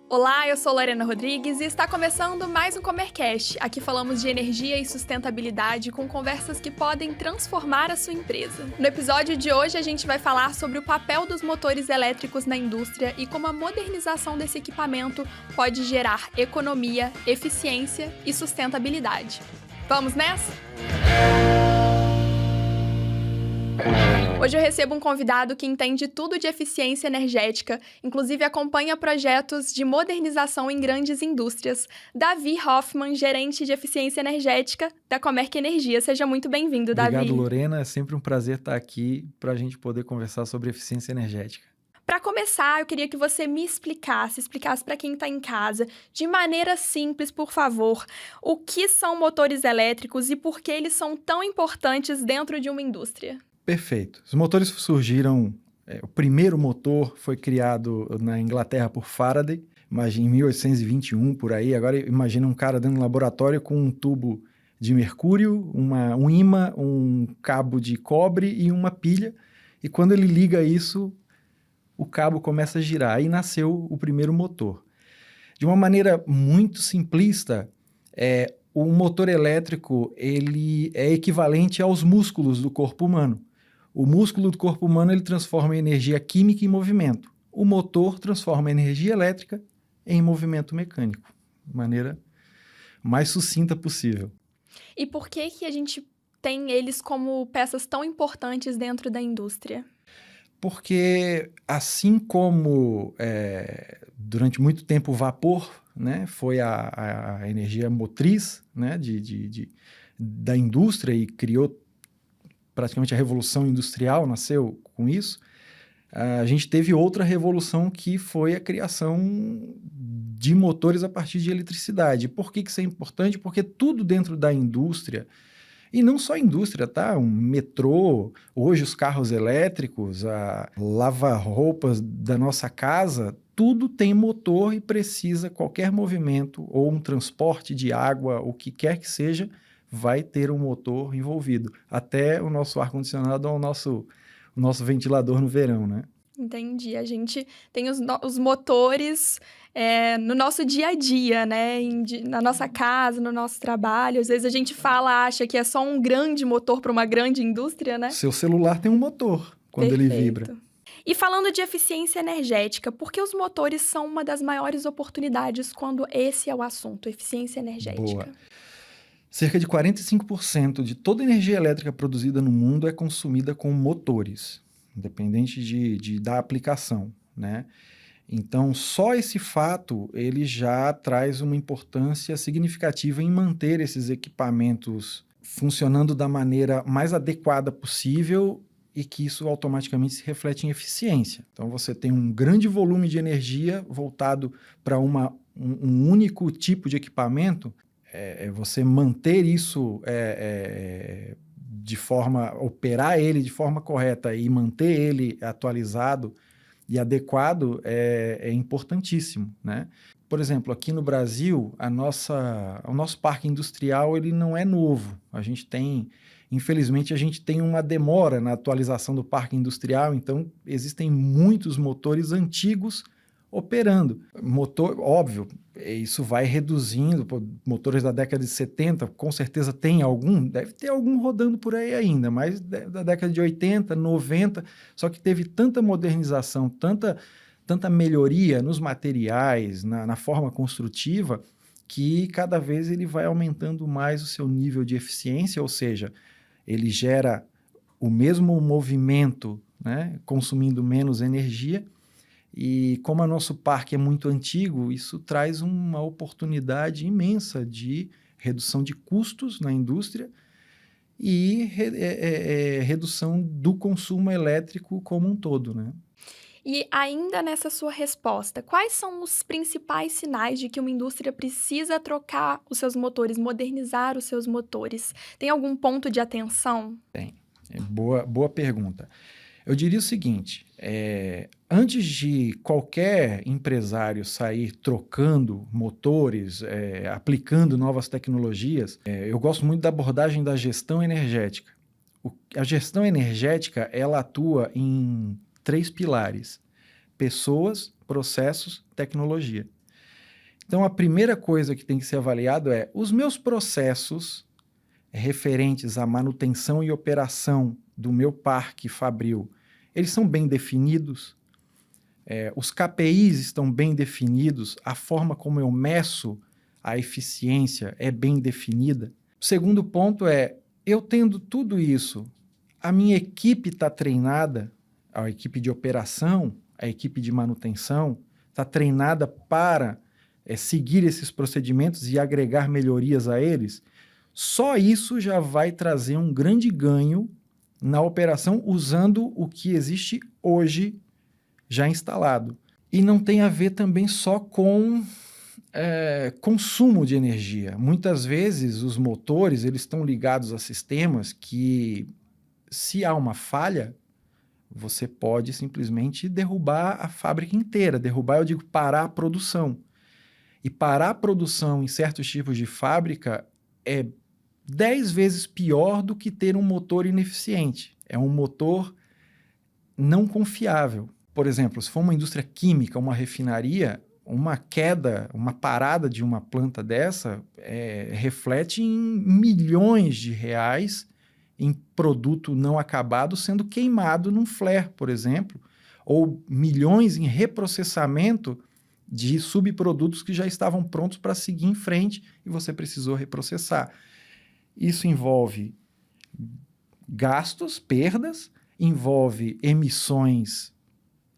Olá, eu sou Lorena Rodrigues e está começando mais um Comercast. Aqui falamos de energia e sustentabilidade com conversas que podem transformar a sua empresa. No episódio de hoje, a gente vai falar sobre o papel dos motores elétricos na indústria e como a modernização desse equipamento pode gerar economia, eficiência e sustentabilidade. Vamos nessa? Hoje eu recebo um convidado que entende tudo de eficiência energética, inclusive acompanha projetos de modernização em grandes indústrias. Davi Hoffman, gerente de eficiência energética da Comerc Energia. Seja muito bem-vindo, Davi. Obrigado, Lorena. É sempre um prazer estar aqui para a gente poder conversar sobre eficiência energética. Para começar, eu queria que você me explicasse para quem está em casa, de maneira simples, por favor, o que são motores elétricos e por que eles são tão importantes dentro de uma indústria. Perfeito. Os motores surgiram... o primeiro motor foi criado na Inglaterra por Faraday, imagina, em 1821, por aí. Agora imagina um cara dentro de um laboratório com um tubo de mercúrio, um ímã, um cabo de cobre e uma pilha. E quando ele liga isso, o cabo começa a girar. Aí nasceu o primeiro motor. De uma maneira muito simplista, o motor elétrico ele é equivalente aos músculos do corpo humano. O músculo do corpo humano ele transforma a energia química em movimento. O motor transforma a energia elétrica em movimento mecânico, de maneira mais sucinta possível. E por que a gente tem eles como peças tão importantes dentro da indústria? Porque assim como durante muito tempo o vapor, né, foi a energia motriz, né, da indústria e criou praticamente a revolução industrial, nasceu com isso, a gente teve outra revolução que foi a criação de motores a partir de eletricidade. Por que isso é importante? Porque tudo dentro da indústria, e não só a indústria, tá? Um metrô, hoje os carros elétricos, a lava-roupas da nossa casa, tudo tem motor e precisa, qualquer movimento ou um transporte de água, o que quer que seja, vai ter um motor envolvido. Até o nosso ar-condicionado ou o nosso ventilador no verão, né? Entendi. A gente tem os motores no nosso dia a dia, né? Na nossa casa, no nosso trabalho. Às vezes a gente acha que é só um grande motor para uma grande indústria, né? Seu celular tem um motor quando ele vibra. E falando de eficiência energética, por que os motores são uma das maiores oportunidades quando esse é o assunto, eficiência energética? Boa. Cerca de 45% de toda a energia elétrica produzida no mundo é consumida com motores, independente da aplicação, né? Então, só esse fato, ele já traz uma importância significativa em manter esses equipamentos funcionando da maneira mais adequada possível e que isso automaticamente se reflete em eficiência. Então, você tem um grande volume de energia voltado para um único tipo de equipamento, você manter isso operar ele de forma correta e manter ele atualizado e adequado é importantíssimo, né? Por exemplo, aqui no Brasil, o nosso parque industrial ele não é novo. Infelizmente, a gente tem uma demora na atualização do parque industrial, então existem muitos motores antigos operando. Motor, óbvio, isso vai reduzindo, motores da década de 70, com certeza deve ter algum rodando por aí ainda, mas da década de 80, 90, só que teve tanta modernização, tanta melhoria nos materiais, na forma construtiva, que cada vez ele vai aumentando mais o seu nível de eficiência, ou seja, ele gera o mesmo movimento, né, consumindo menos energia. E como o nosso parque é muito antigo, isso traz uma oportunidade imensa de redução de custos na indústria e redução do consumo elétrico como um todo, né? E ainda nessa sua resposta, quais são os principais sinais de que uma indústria precisa trocar os seus motores, modernizar os seus motores? Tem algum ponto de atenção? Tem. Boa pergunta. Eu diria o seguinte, antes de qualquer empresário sair trocando motores, aplicando novas tecnologias, eu gosto muito da abordagem da gestão energética. A gestão energética, ela atua em 3 pilares: pessoas, processos, tecnologia. Então, a primeira coisa que tem que ser avaliado é os meus processos referentes à manutenção e operação do meu parque fabril, eles são bem definidos? Os KPIs estão bem definidos? A forma como eu meço a eficiência é bem definida? O segundo ponto é, eu tendo tudo isso, a minha equipe está treinada, a equipe de operação, a equipe de manutenção, está treinada para seguir esses procedimentos e agregar melhorias a eles? Só isso já vai trazer um grande ganho na operação usando o que existe hoje já instalado. E não tem a ver também só com consumo de energia. Muitas vezes os motores eles estão ligados a sistemas que, se há uma falha, você pode simplesmente derrubar a fábrica inteira. Derrubar, eu digo, parar a produção. E parar a produção em certos tipos de fábrica é 10 vezes pior do que ter um motor ineficiente. É um motor não confiável. Por exemplo, se for uma indústria química, uma refinaria, uma queda, uma parada de uma planta dessa reflete em milhões de reais em produto não acabado sendo queimado num flare, por exemplo, ou milhões em reprocessamento de subprodutos que já estavam prontos para seguir em frente e você precisou reprocessar. Isso envolve gastos, perdas, envolve emissões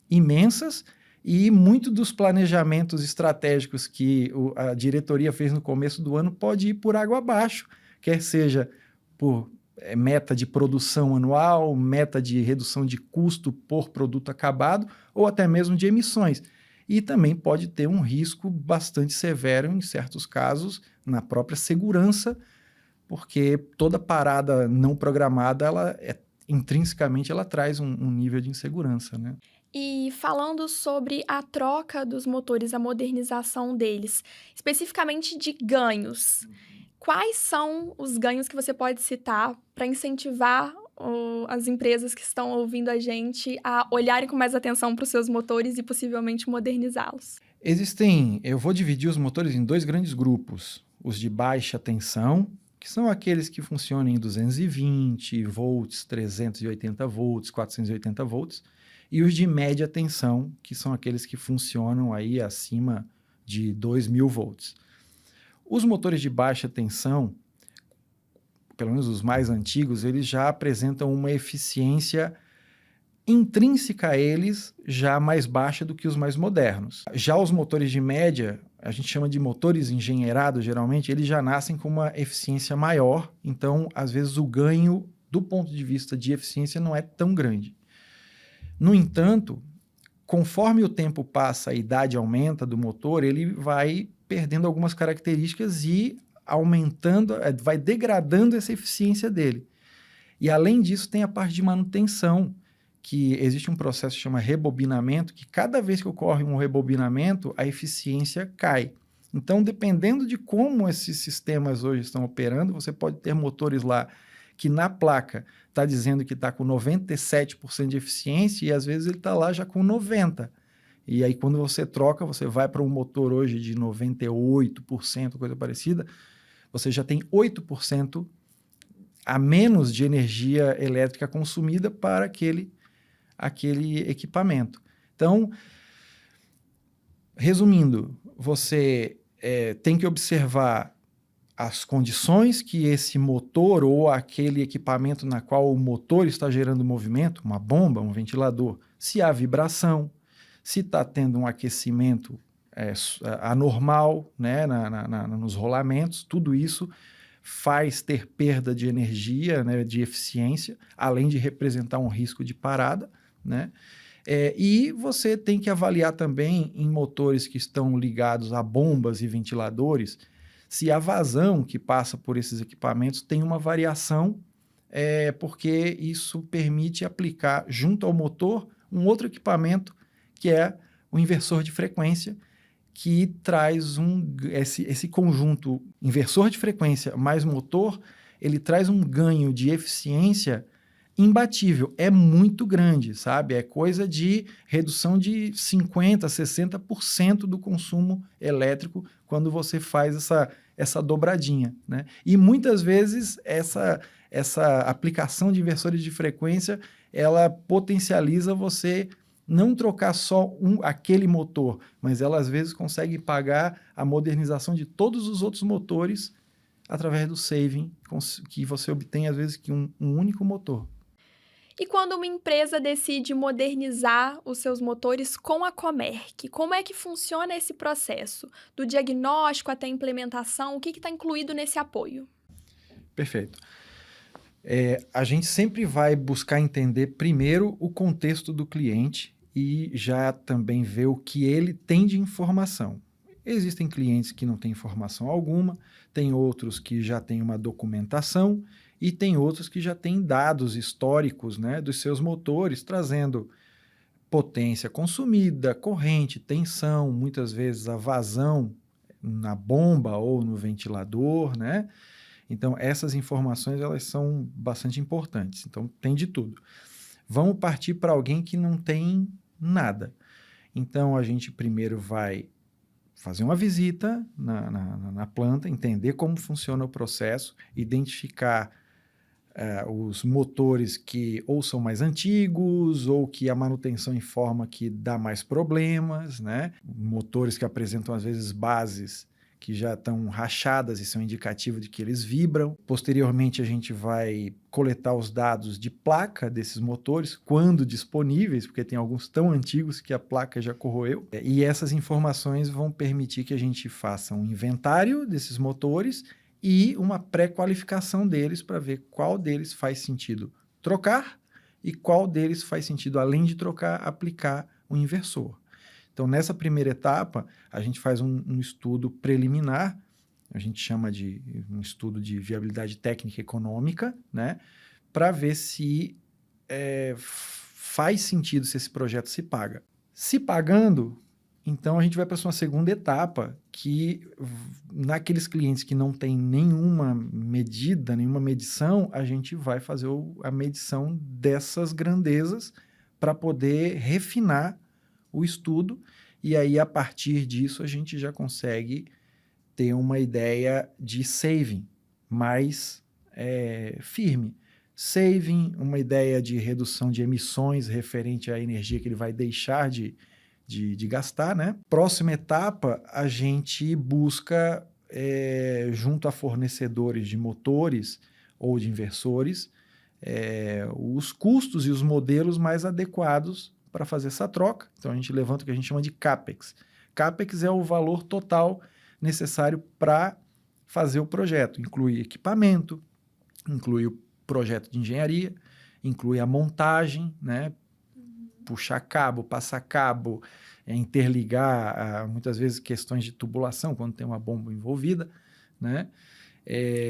imensas e muito dos planejamentos estratégicos que a diretoria fez no começo do ano pode ir por água abaixo, quer seja por meta de produção anual, meta de redução de custo por produto acabado ou até mesmo de emissões. E também pode ter um risco bastante severo em certos casos na própria segurança, porque toda parada não programada, intrinsecamente, ela traz um nível de insegurança, né? E falando sobre a troca dos motores, a modernização deles, especificamente de ganhos, quais são os ganhos que você pode citar para incentivar as empresas que estão ouvindo a gente a olharem com mais atenção para os seus motores e possivelmente modernizá-los? Eu vou dividir os motores em 2 grandes grupos, os de baixa tensão, que são aqueles que funcionam em 220 volts, 380 volts, 480 volts, e os de média tensão, que são aqueles que funcionam aí acima de 2.000 volts. Os motores de baixa tensão, pelo menos os mais antigos, eles já apresentam uma eficiência intrínseca a eles já mais baixa do que os mais modernos. Já os motores de média, a gente chama de motores engenheirados, geralmente, eles já nascem com uma eficiência maior, então, às vezes, o ganho do ponto de vista de eficiência não é tão grande. No entanto, conforme o tempo passa, a idade aumenta do motor, ele vai perdendo algumas características e aumentando, vai degradando essa eficiência dele. E, além disso, tem a parte de manutenção, que existe um processo que chama rebobinamento, que cada vez que ocorre um rebobinamento, a eficiência cai. Então, dependendo de como esses sistemas hoje estão operando, você pode ter motores lá que na placa está dizendo que está com 97% de eficiência e às vezes ele está lá já com 90%. E aí quando você troca, você vai para um motor hoje de 98%, coisa parecida, você já tem 8% a menos de energia elétrica consumida para aquele equipamento. Então, resumindo, você tem que observar as condições que esse motor ou aquele equipamento na qual o motor está gerando movimento, uma bomba, um ventilador, se há vibração, se está tendo um aquecimento anormal, né, nos rolamentos, tudo isso faz ter perda de energia, né, de eficiência, além de representar um risco de parada, né? E você tem que avaliar também em motores que estão ligados a bombas e ventiladores, se a vazão que passa por esses equipamentos tem uma variação, porque isso permite aplicar junto ao motor um outro equipamento que é o inversor de frequência, que traz esse conjunto inversor de frequência mais motor, ele traz um ganho de eficiência imbatível, é muito grande, sabe? É coisa de redução de 50%, 60% do consumo elétrico quando você faz essa dobradinha, né? E muitas vezes essa aplicação de inversores de frequência, ela potencializa você não trocar só aquele motor, mas ela às vezes consegue pagar a modernização de todos os outros motores através do saving que você obtém às vezes que um único motor. E quando uma empresa decide modernizar os seus motores com a Comerc, como é que funciona esse processo? Do diagnóstico até a implementação, o que está incluído nesse apoio? Perfeito. A gente sempre vai buscar entender primeiro o contexto do cliente e já também ver o que ele tem de informação. Existem clientes que não têm informação alguma, tem outros que já têm uma documentação e tem outros que já têm dados históricos, né, dos seus motores, trazendo potência consumida, corrente, tensão, muitas vezes a vazão na bomba ou no ventilador, né? Então, essas informações elas são bastante importantes. Então, tem de tudo. Vamos partir para alguém que não tem nada. Então, a gente primeiro vai fazer uma visita na planta, entender como funciona o processo, identificar os motores que ou são mais antigos ou que a manutenção informa que dá mais problemas, né? Motores que apresentam, às vezes, bases que já estão rachadas e são indicativo de que eles vibram. Posteriormente, a gente vai coletar os dados de placa desses motores, quando disponíveis, porque tem alguns tão antigos que a placa já corroeu. E essas informações vão permitir que a gente faça um inventário desses motores e uma pré-qualificação deles para ver qual deles faz sentido trocar e qual deles faz sentido, além de trocar, aplicar um inversor. Então, nessa primeira etapa, a gente faz um estudo preliminar, a gente chama de um estudo de viabilidade técnica e econômica, né, para ver se faz sentido, se esse projeto se paga. Se pagando, então a gente vai para uma segunda etapa, que naqueles clientes que não tem nenhuma medida, nenhuma medição, a gente vai fazer a medição dessas grandezas para poder refinar o estudo, e aí a partir disso a gente já consegue ter uma ideia de saving mais firme. Saving, uma ideia de redução de emissões referente à energia que ele vai deixar de gastar, né? Próxima etapa, a gente busca, junto a fornecedores de motores ou de inversores, os custos e os modelos mais adequados para fazer essa troca. Então, a gente levanta o que a gente chama de CAPEX. CAPEX é o valor total necessário para fazer o projeto. Inclui equipamento, inclui o projeto de engenharia, inclui a montagem, né? Puxar cabo, passar cabo, interligar, muitas vezes questões de tubulação, quando tem uma bomba envolvida, né?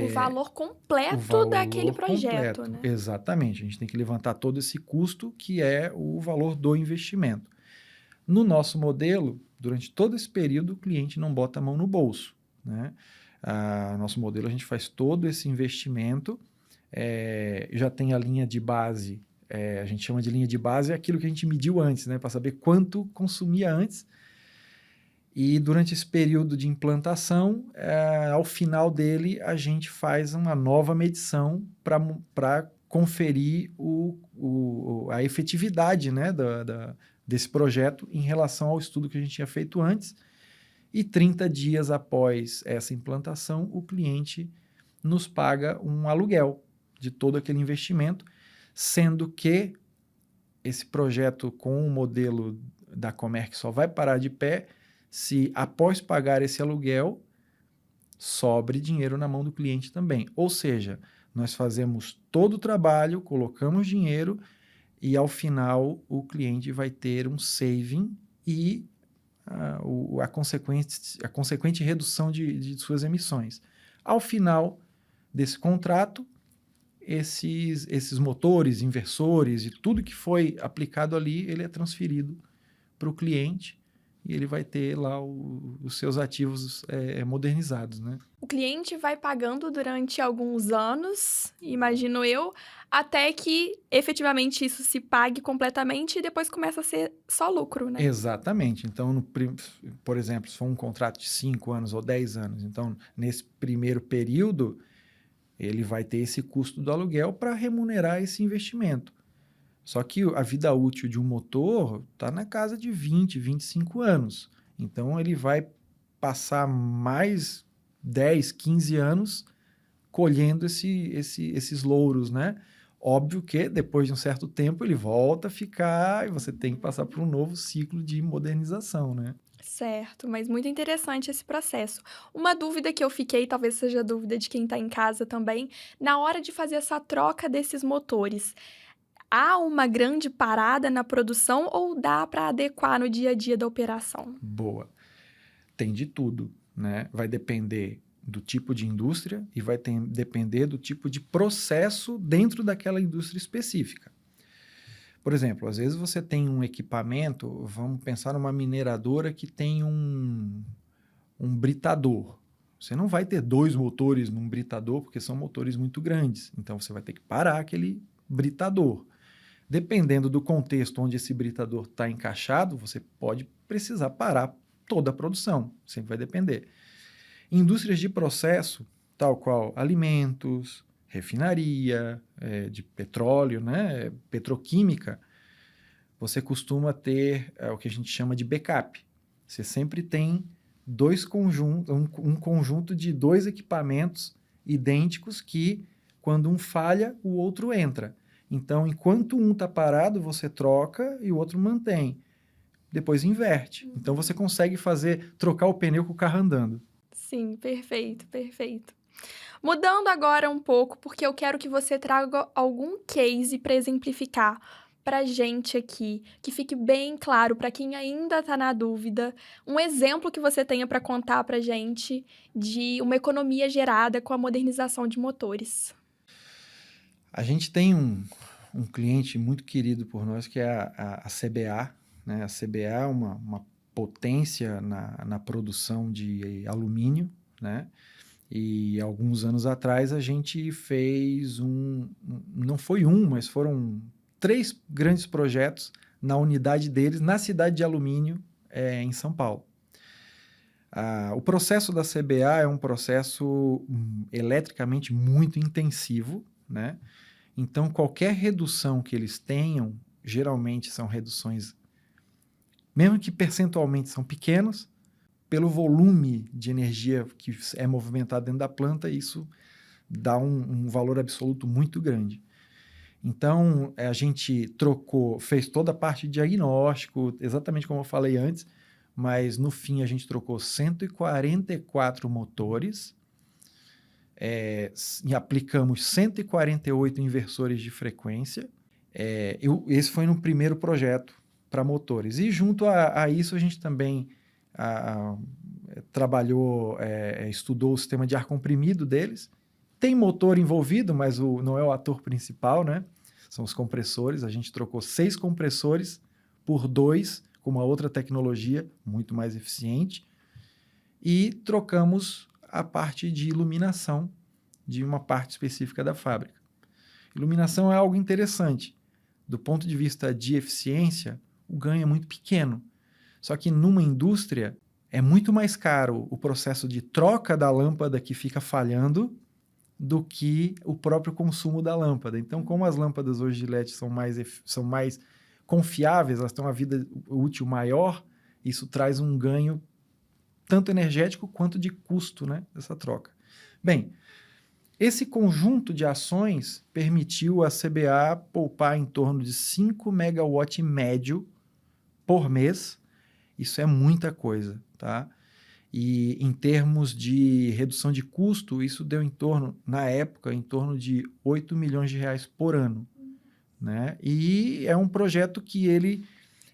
O valor completo daquele projeto, né? Exatamente. A gente tem que levantar todo esse custo, que é o valor do investimento. No nosso modelo, durante todo esse período, o cliente não bota a mão no bolso, né? Nosso modelo, a gente faz todo esse investimento, já tem a linha de base, a gente chama de linha de base, é aquilo que a gente mediu antes, né? Para saber quanto consumia antes. E durante esse período de implantação, ao final dele, a gente faz uma nova medição para conferir a efetividade, né, desse projeto em relação ao estudo que a gente tinha feito antes. E 30 dias após essa implantação, o cliente nos paga um aluguel de todo aquele investimento, sendo que esse projeto com o modelo da Comerc só vai parar de pé se, após pagar esse aluguel, sobre dinheiro na mão do cliente também. Ou seja, nós fazemos todo o trabalho, colocamos dinheiro e, ao final, o cliente vai ter um saving e a consequente redução de suas emissões. Ao final desse contrato, esses motores, inversores e tudo que foi aplicado ali, ele é transferido para o cliente e ele vai ter lá os seus ativos modernizados, né? O cliente vai pagando durante alguns anos, imagino eu, até que efetivamente isso se pague completamente e depois começa a ser só lucro, né? Exatamente. Então, por exemplo, se for um contrato de 5 anos ou 10 anos, então, nesse primeiro período, ele vai ter esse custo do aluguel para remunerar esse investimento. Só que a vida útil de um motor está na casa de 20, 25 anos. Então, ele vai passar mais 10, 15 anos colhendo esses louros, né? Óbvio que depois de um certo tempo ele volta a ficar e você tem que passar por um novo ciclo de modernização, né? Certo, mas muito interessante esse processo. Uma dúvida que eu fiquei, talvez seja a dúvida de quem está em casa também, na hora de fazer essa troca desses motores, há uma grande parada na produção ou dá para adequar no dia a dia da operação? Boa. Tem de tudo, né? Vai depender do tipo de indústria e vai depender do tipo de processo dentro daquela indústria específica. Por exemplo, às vezes você tem um equipamento, vamos pensar numa mineradora que tem um britador. Você não vai ter 2 motores num britador, porque são motores muito grandes. Então, você vai ter que parar aquele britador. Dependendo do contexto onde esse britador está encaixado, você pode precisar parar toda a produção. Sempre vai depender. Indústrias de processo, tal qual alimentos, refinaria, de petróleo, né, petroquímica, você costuma ter o que a gente chama de backup. Você sempre tem um conjunto de 2 equipamentos idênticos que, quando um falha, o outro entra. Então, enquanto um está parado, você troca e o outro mantém. Depois inverte. Então, você consegue trocar o pneu com o carro andando. Sim, perfeito, perfeito. Mudando agora um pouco, porque eu quero que você traga algum case para exemplificar para gente aqui, que fique bem claro para quem ainda está na dúvida, um exemplo que você tenha para contar para gente de uma economia gerada com a modernização de motores. A gente tem um cliente muito querido por nós, que é a CBA, né? A CBA é uma potência na produção de alumínio, né? E alguns anos atrás a gente fez não foi mas foram 3 grandes projetos na unidade deles, na cidade de Alumínio, em São Paulo. O processo da CBA é um processo eletricamente muito intensivo, né? Então, qualquer redução que eles tenham, geralmente são reduções, mesmo que percentualmente são pequenas, pelo volume de energia que é movimentado dentro da planta, isso dá um valor absoluto muito grande. Então, a gente fez toda a parte de diagnóstico, exatamente como eu falei antes, mas no fim a gente trocou 144 motores, e aplicamos 148 inversores de frequência. Esse foi no primeiro projeto para motores. E junto a isso a gente também trabalhou, estudou o sistema de ar comprimido deles. Tem motor envolvido, mas não é o ator principal, né? São os compressores. A gente trocou 6 compressores por 2, com uma outra tecnologia muito mais eficiente. E trocamos a parte de iluminação de uma parte específica da fábrica. Iluminação é algo interessante. Do ponto de vista de eficiência, o ganho é muito pequeno. Só que numa indústria, é muito mais caro o processo de troca da lâmpada que fica falhando do que o próprio consumo da lâmpada. Então, como as lâmpadas hoje de LED são mais confiáveis, elas têm uma vida útil maior, isso traz um ganho tanto energético quanto de custo, né, dessa troca. Bem, esse conjunto de ações permitiu a CBA poupar em torno de 5 megawatt médio por mês. Isso é muita coisa, tá? E em termos de redução de custo, isso deu na época, em torno de 8 milhões de reais por ano, né? E é um projeto que ele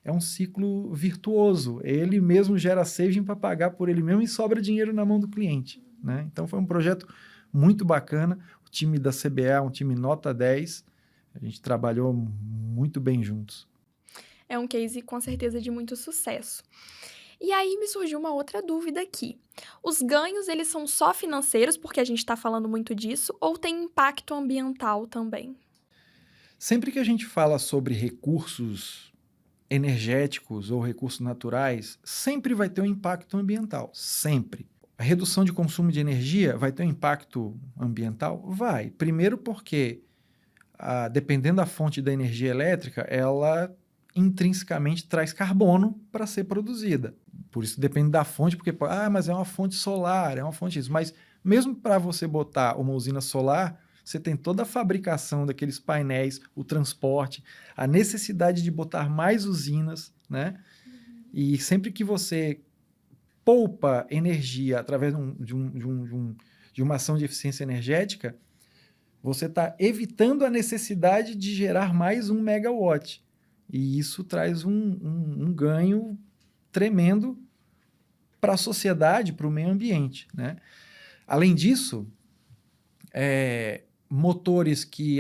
é um ciclo virtuoso. Ele mesmo gera saving para pagar por ele mesmo e sobra dinheiro na mão do cliente, né? Então foi um projeto muito bacana. O time da CBA é um time nota 10. A gente trabalhou muito bem juntos. É um case com certeza de muito sucesso. E aí me surgiu uma outra dúvida aqui. Os ganhos, eles são só financeiros, porque a gente está falando muito disso, ou tem impacto ambiental também? Sempre que a gente fala sobre recursos energéticos ou recursos naturais, sempre vai ter um impacto ambiental, sempre. A redução de consumo de energia vai ter um impacto ambiental? Vai. Primeiro porque, dependendo da fonte da energia elétrica, ela intrinsecamente traz carbono para ser produzida. Por isso depende da fonte, porque, mas é uma fonte solar, é uma fonte isso. Mas mesmo para você botar uma usina solar, você tem toda a fabricação daqueles painéis, o transporte, a necessidade de botar mais usinas, né? E sempre que você poupa energia através de uma ação de eficiência energética, você está evitando a necessidade de gerar mais 1 megawatt. E isso traz um ganho tremendo para a sociedade, para o meio ambiente, né? Além disso, motores que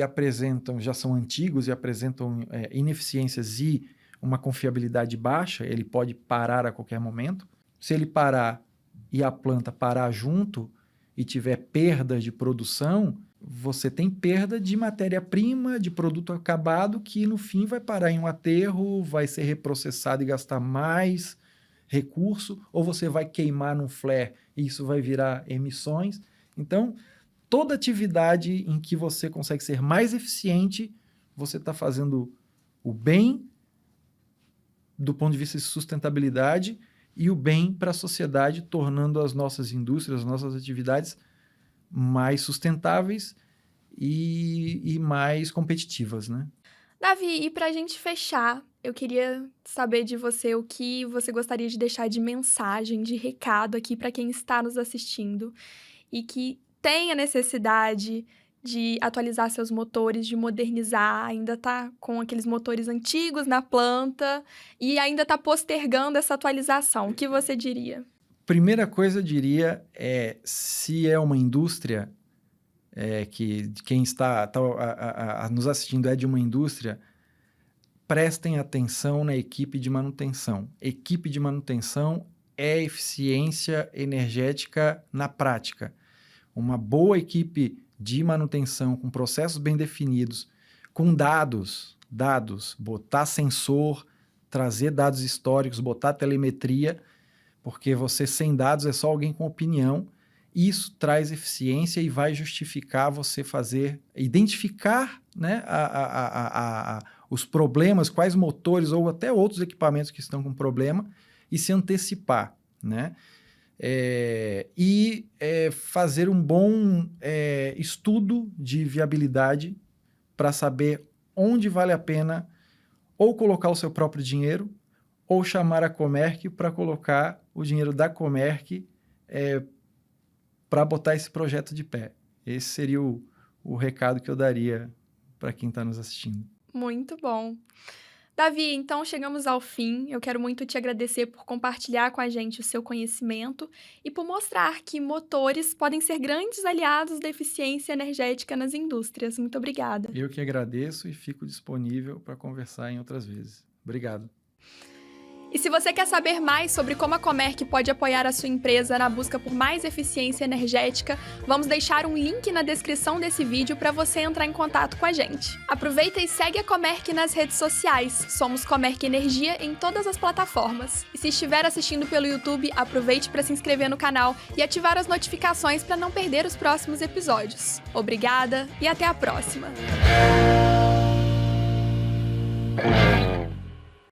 já são antigos e apresentam ineficiências e uma confiabilidade baixa, ele pode parar a qualquer momento. Se ele parar e a planta parar junto e tiver perda de produção, você tem perda de matéria-prima, de produto acabado, que no fim vai parar em um aterro, vai ser reprocessado e gastar mais recurso, ou você vai queimar num flare e isso vai virar emissões. Então, toda atividade em que você consegue ser mais eficiente, você está fazendo o bem do ponto de vista de sustentabilidade e o bem para a sociedade, tornando as nossas indústrias, as nossas atividades mais sustentáveis e mais competitivas, né? Davi, e para a gente fechar, eu queria saber de você o que você gostaria de deixar de mensagem, de recado aqui para quem está nos assistindo e que tem a necessidade de atualizar seus motores, de modernizar, ainda está com aqueles motores antigos na planta e ainda está postergando essa atualização. O que você diria? Primeira coisa eu diria se é uma indústria, que quem está nos assistindo é de uma indústria, prestem atenção na equipe de manutenção. Equipe de manutenção é eficiência energética na prática. Uma boa equipe de manutenção com processos bem definidos, com dados, botar sensor, trazer dados históricos, botar telemetria, porque você sem dados é só alguém com opinião. Isso traz eficiência e vai justificar você identificar, né, os problemas, quais motores ou até outros equipamentos que estão com problema e se antecipar, né? Fazer um bom estudo de viabilidade para saber onde vale a pena ou colocar o seu próprio dinheiro ou chamar a Comerc para colocar o dinheiro da Comerc para botar esse projeto de pé. Esse seria o recado que eu daria para quem está nos assistindo. Muito bom. Davi, então chegamos ao fim. Eu quero muito te agradecer por compartilhar com a gente o seu conhecimento e por mostrar que motores podem ser grandes aliados da eficiência energética nas indústrias. Muito obrigada. Eu que agradeço e fico disponível para conversar em outras vezes. Obrigado. E se você quer saber mais sobre como a Comerc pode apoiar a sua empresa na busca por mais eficiência energética, vamos deixar um link na descrição desse vídeo para você entrar em contato com a gente. Aproveita e segue a Comerc nas redes sociais. Somos Comerc Energia em todas as plataformas. E se estiver assistindo pelo YouTube, aproveite para se inscrever no canal e ativar as notificações para não perder os próximos episódios. Obrigada e até a próxima!